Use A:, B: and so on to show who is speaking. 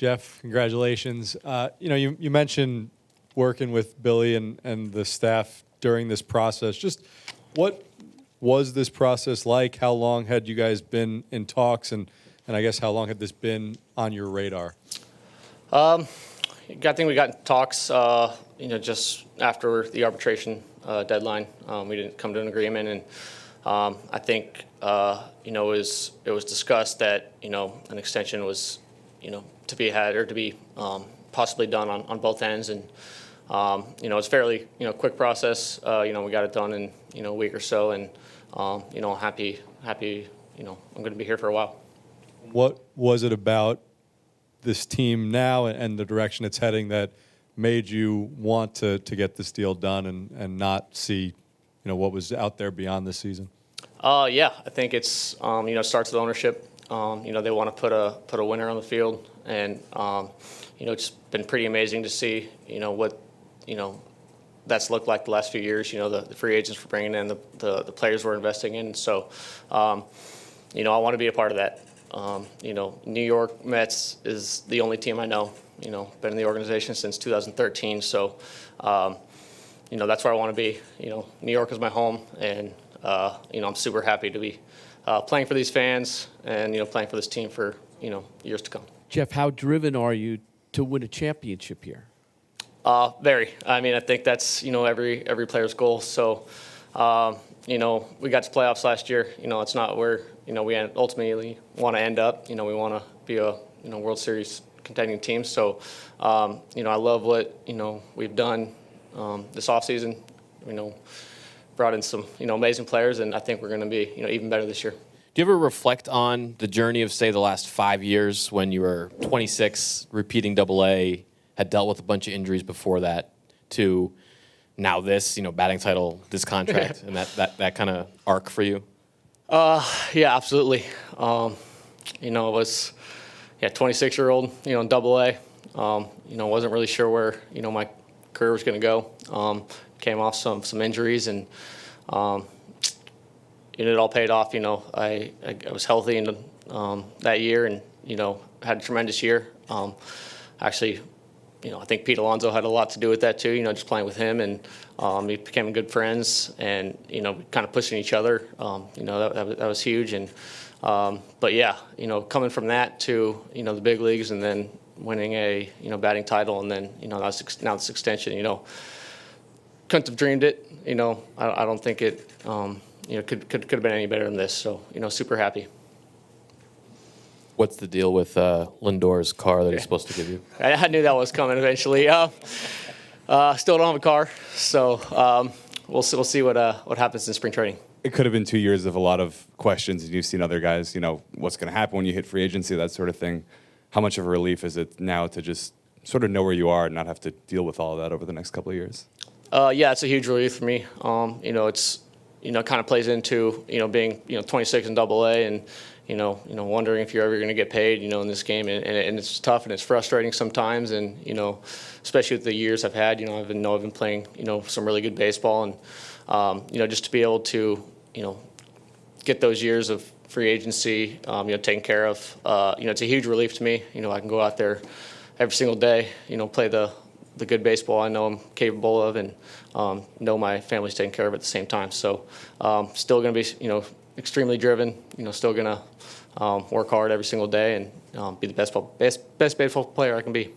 A: Jeff, congratulations. You mentioned working with Billy and the staff during this process. Just what was this process like? How long had you guys been in talks, and I guess how long had this been on your radar?
B: I think we got in talks, just after the arbitration deadline. We didn't come to an agreement, and I think it was discussed that an extension was to be had or to be possibly done on both ends, and it's fairly quick process. We got it done in a week or so, and happy. I'm going to be here for a while.
A: What was it about this team now and the direction it's heading that made you want to get this deal done and not see what was out there beyond this season?
B: I think it's starts with ownership. They want to put a winner on the field, and it's been pretty amazing to see what that's looked like the last few years. The free agents we're bringing in, the players we're investing in. So I want to be a part of that. New York Mets is the only team I know. Been in the organization since 2013. So that's where I want to be. New York is my home, and I'm super happy to be playing for these fans and playing for this team for years to come.
C: Jeff, how driven are you to win a championship here?
B: Very. I mean, I think that's every player's goal. So we got to playoffs last year. It's not where we ultimately want to end up. We want to be a World Series contending team. So I love what we've done this offseason. Brought in some amazing players, and I think we're going to be even better this year.
D: Do you ever reflect on the journey of, say, the last 5 years when you were 26, repeating AA, had dealt with a bunch of injuries before that, to now this, batting title, this contract, and that kind of arc for you?
B: Yeah, absolutely. It was 26-year-old, in AA. Wasn't really sure where my career was going to go. Came off some injuries, and it all paid off. I was healthy in that year, and had a tremendous year. Actually, I think Pete Alonso had a lot to do with that too. Just playing with him, and we became good friends, and kind of pushing each other. That was huge, and but yeah, coming from that to the big leagues, and then winning a batting title, and then now this extension. Couldn't have dreamed it. I don't think it could have been any better than this. So super happy.
D: What's the deal with Lindor's car that he's supposed to give you?
B: I knew that was coming eventually. Still don't have a car, so we'll see what happens in spring training.
E: It could have been 2 years of a lot of questions, and you've seen other guys. What's going to happen when you hit free agency, that sort of thing. How much of a relief is it now to just sort of know where you are and not have to deal with all of that over the next couple of years?
B: Yeah, it's a huge relief for me. It's kind of plays into being 26 in AA, and wondering if you're ever going to get paid in this game, and it's tough and it's frustrating sometimes, and especially with the years I've had. I've been playing some really good baseball, and just to be able to get those years of free agency taken care of, it's a huge relief to me. I can go out there every single day, play the good baseball I know I'm capable of, and know my family's taken care of at the same time. So still going to be extremely driven, still going to work hard every single day, and be the best baseball player I can be.